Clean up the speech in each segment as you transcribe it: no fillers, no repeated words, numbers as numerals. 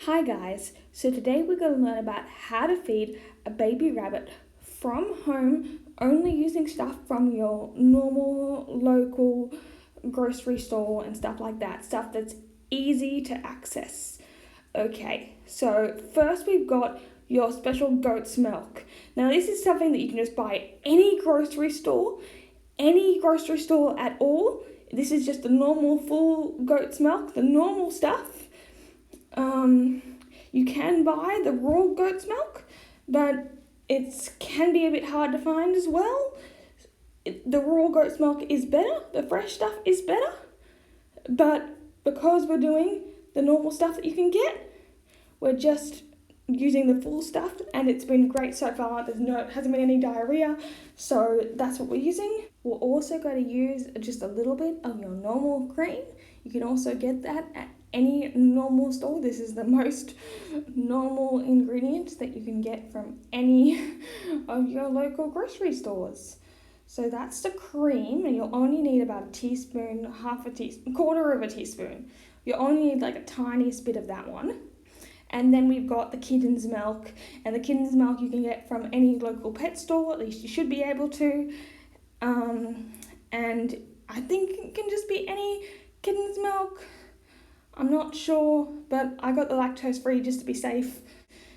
Hi guys, so today we're going to learn about how to feed a baby rabbit from home only using stuff from your normal local grocery store and stuff like that, stuff that's easy to access. Okay, so first we've got your special goat's milk. Now this is something that you can just buy at any grocery store at all. This is just the normal full goat's milk, the normal stuff. You can buy the raw goat's milk, but it can be a bit hard to find as well. The raw goat's milk is better, the fresh stuff is better, but because we're doing the normal stuff that you can get, we're just using the full stuff, and it's been great so far. Hasn't been any diarrhea, so that's what we're using. We're also going to use just a little bit of your normal cream. You can also get that at any normal store. This is the most normal ingredient that you can get from any of your local grocery stores. So that's the cream, and you'll only need about a teaspoon, quarter of a teaspoon. You'll only need like a tiniest bit of that one. And then we've got the kittens milk, and the kittens milk you can get from any local pet store, at least you should be able to. And I think it can just be any kittens milk. I'm not sure, but I got the lactose free just to be safe.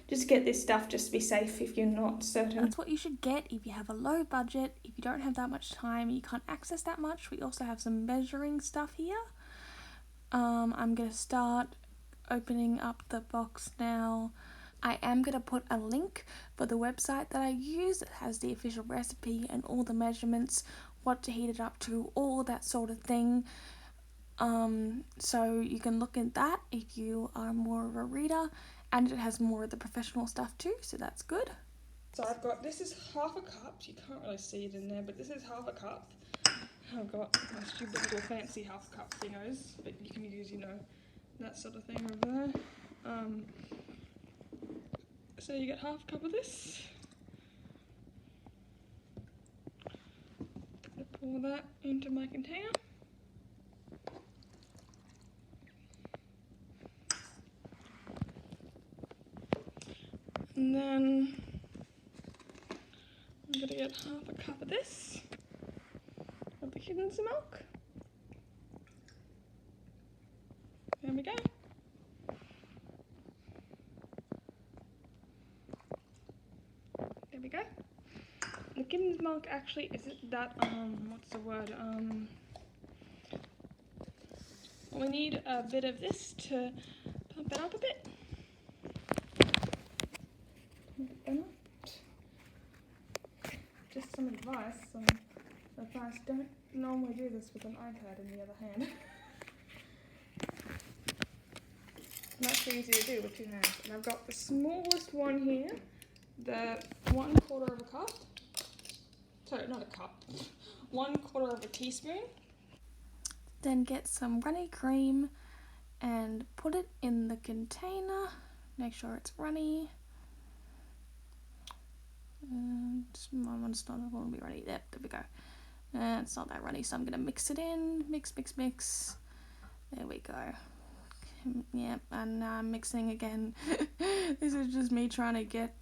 Just get this stuff just to be safe if you're not certain. That's what you should get if you have a low budget, if you don't have that much time, you can't access that much. We also have some measuring stuff here. I'm going to start opening up the box now. I am going to put a link for the website that I use. It has the official recipe and all the measurements, what to heat it up to, all that sort of thing. So you can look at that if you are more of a reader, and it has more of the professional stuff too, so that's good. So this is half a cup. You can't really see it in there, but this is half a cup. I've got my stupid little fancy half cup thingos, but you can use, that sort of thing over there. So you get half a cup of this. I pour that into my container. And then I'm going to get half a cup of this, of the kittens milk. There we go. There we go. The kittens milk actually isn't that, what's the word, we need a bit of this to pump it up a bit. Just some advice, don't normally do this with an iPad in the other hand. That's easy to do with two hands. And I've got the smallest one here, the 1/4 of a cup. Sorry, not a cup. 1/4 of a teaspoon. Then get some runny cream and put it in the container. Make sure it's runny. My one's not going to be runny. There we go. It's not that runny, so I'm going to mix it in. Mix. There we go. Yep, and now I'm mixing again. This is just me trying to get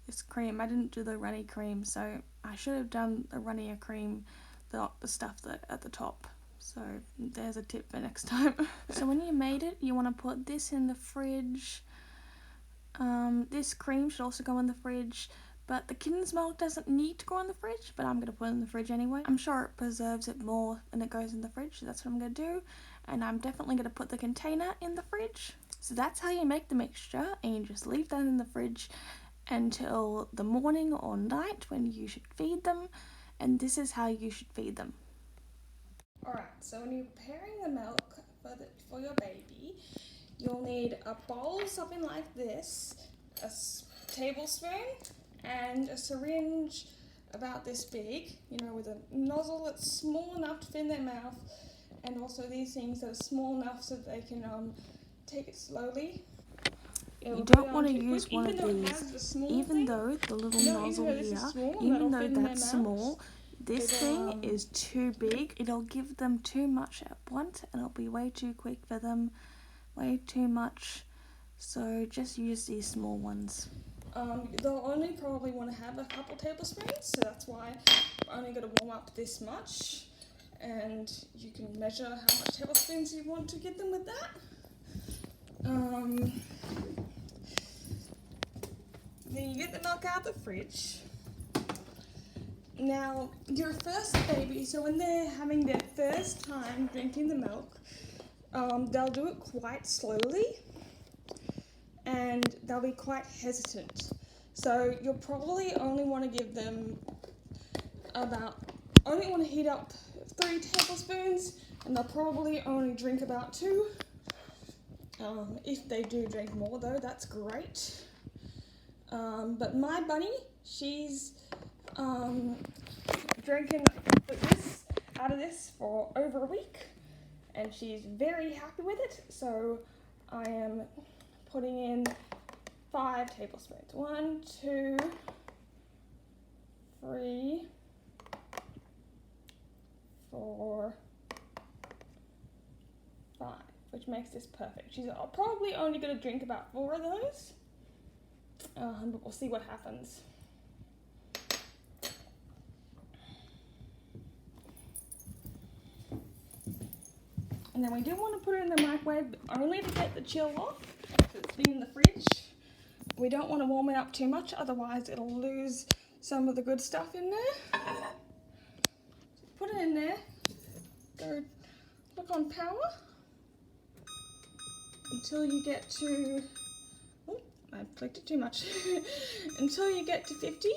this cream. I didn't do the runny cream, so I should have done the runnier cream, the stuff that at the top. So there's a tip for next time. So when you made it, you want to put this in the fridge. This cream should also go in the fridge, but the kittens milk doesn't need to go in the fridge, but I'm going to put it in the fridge anyway. I'm sure it preserves it more when it goes in the fridge, so that's what I'm going to do. And I'm definitely going to put the container in the fridge. So that's how you make the mixture, and you just leave that in the fridge until the morning or night when you should feed them, and this is how you should feed them. Alright, so when you're preparing the milk for your baby, you'll need a bowl, something like this, a tablespoon, and a syringe about this big, with a nozzle that's small enough to fit in their mouth, and also these things that are small enough so that they can take it slowly. You don't want to use one of these, even though the little nozzle here, even though that's small, this thing is too big. It'll give them too much at once, and it'll be way too quick for them, way too much. So just use these small ones. They'll only probably want to have a couple tablespoons, so that's why I'm only going to warm up this much. And you can measure how much tablespoons you want to give them with that. Then you get the milk out of the fridge. Now, your first baby, so when they're having their first time drinking the milk, they'll do it quite slowly and they'll be quite hesitant. So you'll probably only want to give them only want to heat up 3 tablespoons, and they'll probably only drink about 2. If they do drink more though, that's great. But my bunny, she's drinking this out of this for over a week, and she's very happy with it. So I am putting in 5 tablespoons. 1, 2, 3, 4, 5, which makes this perfect. She's probably only going to drink about 4 of those, but we'll see what happens. And then we do want to put it in the microwave only to get the chill off, because it's been in the fridge. We don't want to warm it up too much, otherwise it'll lose some of the good stuff in there. So put it in there, go look on power until you get to, oh, I clicked it too much, until you get to 50.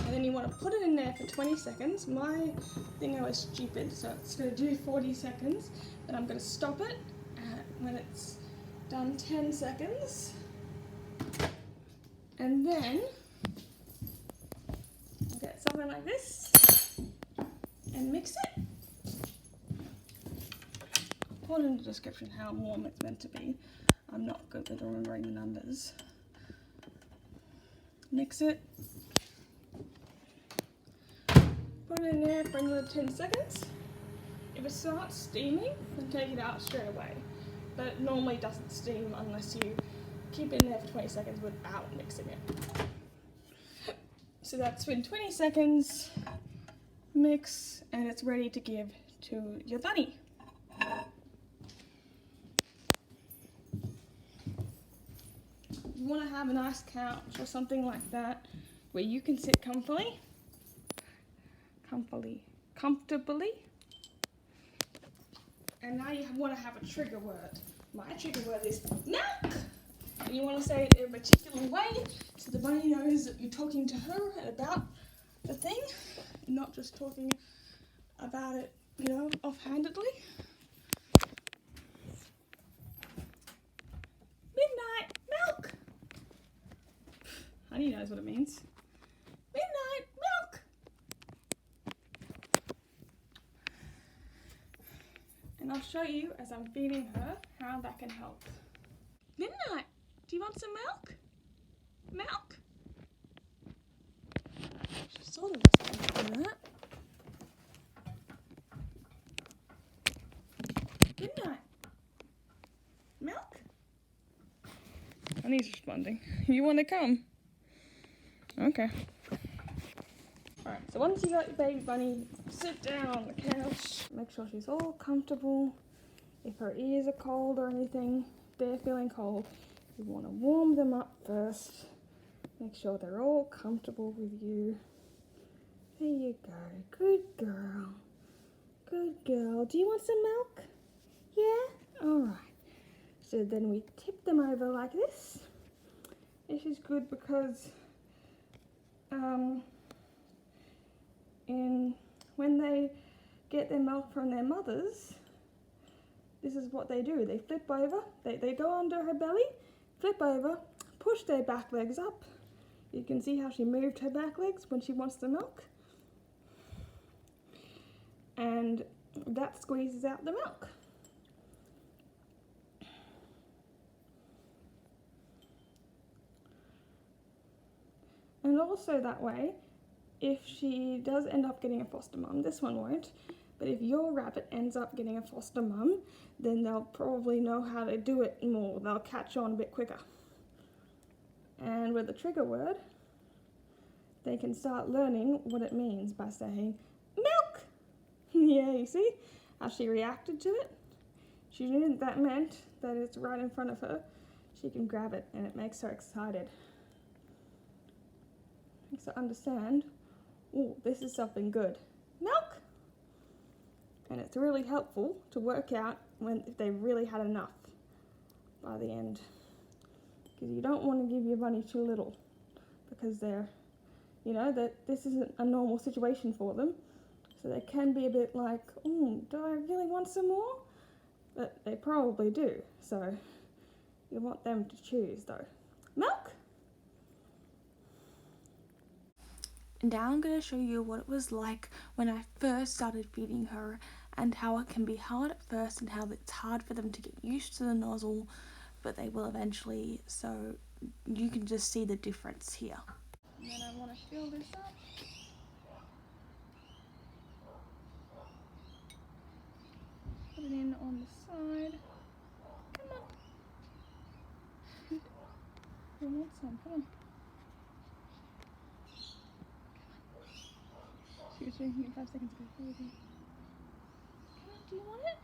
And then you want to put it in there for 20 seconds. My thing, I was stupid, so it's going to do 40 seconds. Then I'm going to stop it when it's done 10 seconds. And then I'll get something like this and mix it. I'll put in the description how warm it's meant to be. I'm not good with remembering the numbers. Mix it. Put it in there for another 10 seconds. If it starts steaming, then take it out straight away. But it normally doesn't steam unless you keep it in there for 20 seconds without mixing it. So that's been 20 seconds, mix, and it's ready to give to your bunny. You want to have a nice couch or something like that where you can sit comfortably. And now you want to have a trigger word. My trigger word is milk! And you want to say it in a particular way so the bunny knows that you're talking to her about the thing, and not just talking about it, offhandedly. Midnight milk! Honey knows what it means. Midnight milk! And I'll show you as I'm feeding her how that can help. Midnight, do you want some milk? Milk? She sort of responds to that. Midnight. Milk? Honey's responding. You want to come? Okay. Alright, so once you got your baby bunny, sit down on the couch, make sure she's all comfortable. If her ears are cold or anything, they're feeling cold, you want to warm them up first. Make sure they're all comfortable with you. There you go. Good girl. Good girl. Do you want some milk? Yeah? Alright. So then we tip them over like this. This is good because when they get their milk from their mothers, this is what they do. They flip over, they go under her belly, flip over, push their back legs up. You can see how she moved her back legs when she wants the milk. And that squeezes out the milk. And also that way, if she does end up getting a foster mum, this one won't, But if your rabbit ends up getting a foster mum, then they'll probably know how to do it more. They'll catch on a bit quicker. And with the trigger word, they can start learning what it means by saying, milk! Yeah, you see how she reacted to it? She knew that meant that it's right in front of her. She can grab it and it makes her excited. Makes her understand, oh, this is something good. Milk! And it's really helpful to work out if they really had enough by the end. Because you don't want to give your bunny too little, because they're, that this isn't a normal situation for them. So they can be a bit like, do I really want some more? But they probably do. So you want them to choose though. Milk? Now I'm going to show you what it was like when I first started feeding her, and how it can be hard at first and how it's hard for them to get used to the nozzle, but they will eventually, so you can just see the difference here. And then I want to fill this up. Put it in on the side. Come on. You want some? Come on. Seriously, you 5 seconds ago. Come on, do you want it?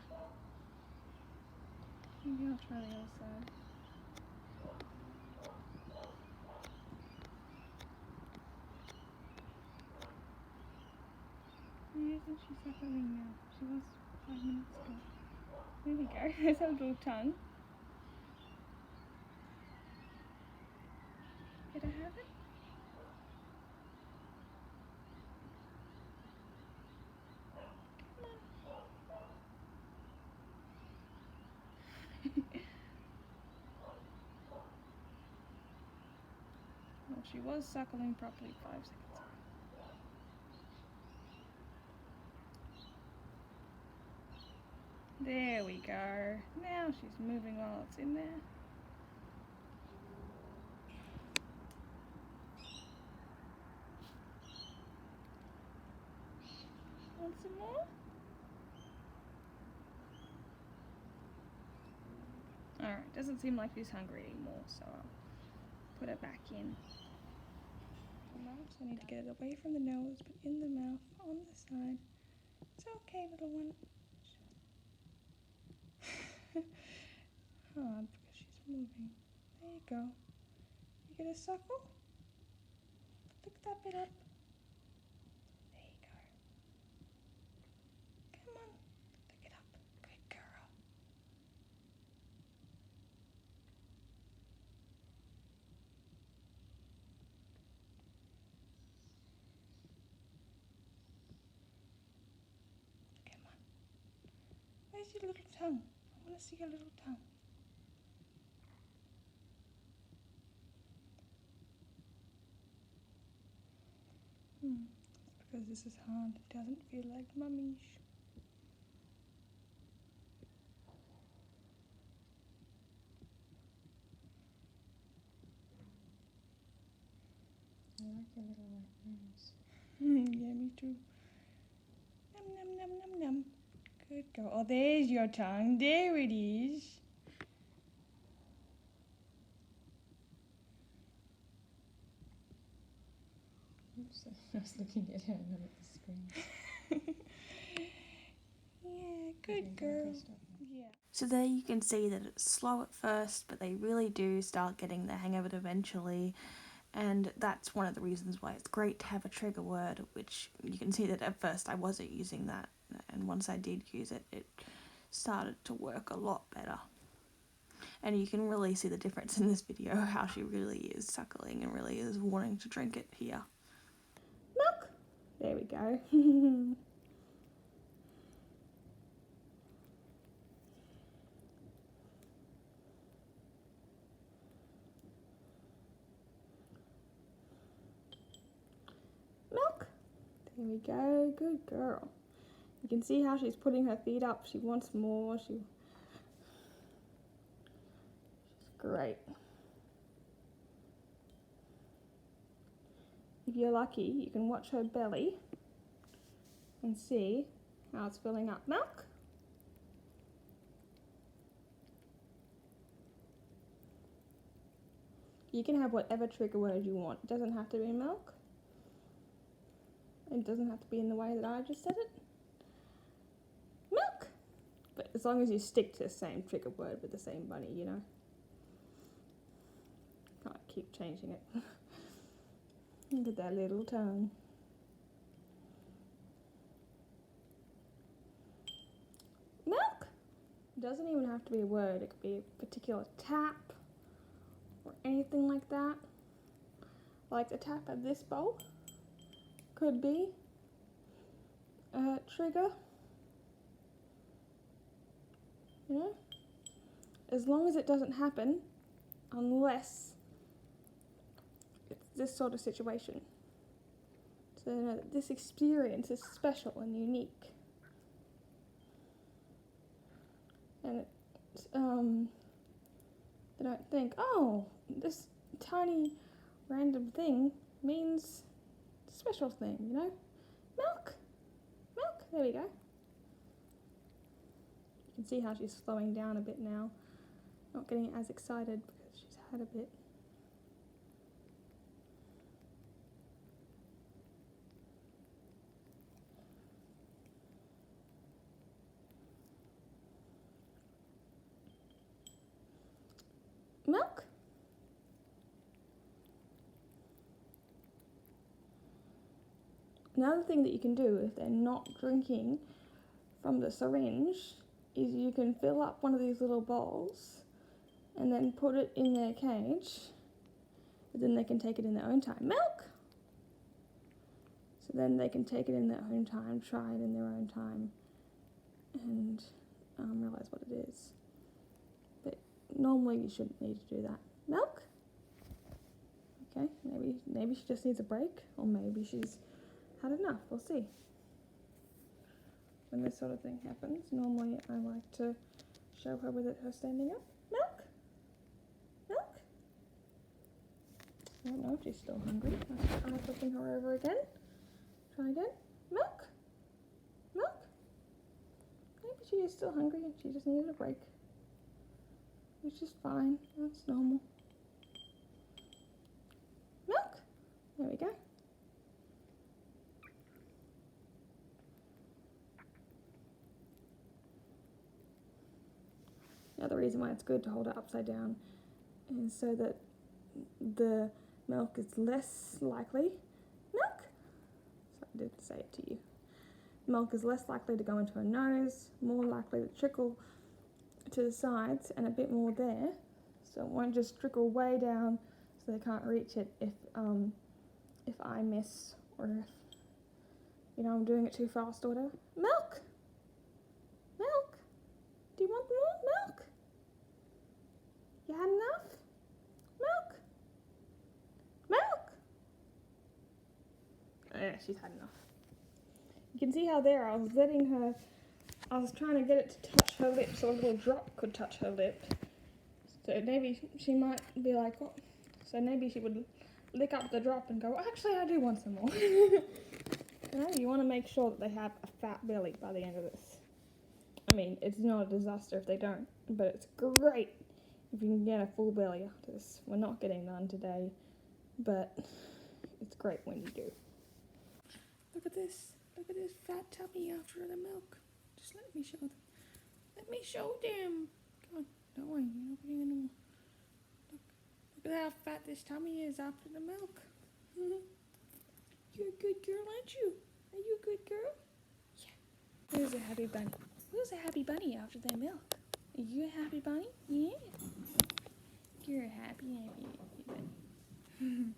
Come on. Maybe I'll try the other side. Isn't she suckling now? She was 5 minutes ago. There we go. There's her little tongue. Did I have it? Come on. Well, she was suckling properly 5 seconds ago. There we go. Now she's moving while it's in there. Want some more? Alright, doesn't seem like she's hungry anymore, so I'll put her back in. So I need to get it away from the nose, but in the mouth, on the side. It's okay, little one. Hard because she's moving. There you go. You get a suckle? Pick that bit up. There you go. Come on, pick it up. Good girl. Come on. Where's your little tongue? I want to see your little tongue. It's because this is hard. It doesn't feel like mummy's. I like your little white nose. Yeah, me too. Num num num num num. Good girl. Oh, there's your tongue. There it is. Oops, I was looking at her and not at the screen. Yeah, good girl. Yeah. So there you can see that it's slow at first, but they really do start getting the hang of it eventually. And that's one of the reasons why it's great to have a trigger word, which you can see that at first I wasn't using that. And once I did use it, it started to work a lot better. And you can really see the difference in this video, how she really is suckling and really is wanting to drink it here. Milk. There we go. Milk. There we go. Good girl. You can see how she's putting her feet up. She wants more. She's great. If you're lucky, you can watch her belly and see how it's filling up. Milk? You can have whatever trigger word you want. It doesn't have to be milk. It doesn't have to be in the way that I just said it. Milk! But as long as you stick to the same trigger word with the same bunny, you know. Can't keep changing it. Look at that little tongue. Milk! It doesn't even have to be a word. It could be a particular tap or anything like that. Like the tap of this bowl could be a trigger. You know? As long as it doesn't happen unless it's this sort of situation. So you know that this experience is special and unique. And they don't think, oh, this tiny random thing means a special thing, you know? Milk! Milk! There we go. You can see how she's slowing down a bit now. Not getting as excited because she's had a bit. Milk? Another thing that you can do if they're not drinking from the syringe is you can fill up one of these little bowls and then put it in their cage, but then they can take it in their own time. Milk! So then they can take it in their own time, try it in their own time, and realise what it is. But normally you shouldn't need to do that. Milk? Okay, maybe she just needs a break, or maybe she's had enough. We'll see. When this sort of thing happens, normally I like to show her with her standing up. Milk? Milk? I don't know if she's still hungry. I'm flipping her over again. Try again. Milk? Milk? Maybe she is still hungry and she just needed a break. Which is fine. That's normal. Milk? There we go. Now the reason why it's good to hold it upside down is so that the milk is less likely. Milk? So I did say it to you. Milk is less likely to go into her nose, more likely to trickle to the sides and a bit more there. So it won't just trickle way down so they can't reach it if I miss or if, I'm doing it too fast or whatever. Milk! Milk! Do you want more milk? You had enough? Milk? Milk? Oh yeah, she's had enough. You can see how there I was trying to get it to touch her lip so a little drop could touch her lip. So maybe she might be like, oh. So maybe she would lick up the drop and go, actually I do want some more. You want to make sure that they have a fat belly by the end of this. I mean, it's not a disaster if they don't, but it's great if you can get a full belly after this. We're not getting none today, but it's great when you do. Look at this fat tummy after the milk. Just let me show them. Let me show them. Come on, don't worry, you're not getting any more. Look at how fat this tummy is after the milk. You're a good girl, aren't you? Are you a good girl? Yeah. Who's a happy bunny? Who's a happy bunny after their milk? Are you a happy bunny? Yeah. You're a happy bunny.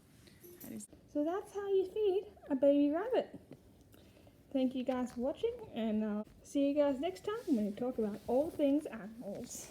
So that's how you feed a baby rabbit. Thank you guys for watching, and I'll see you guys next time when we talk about all things animals.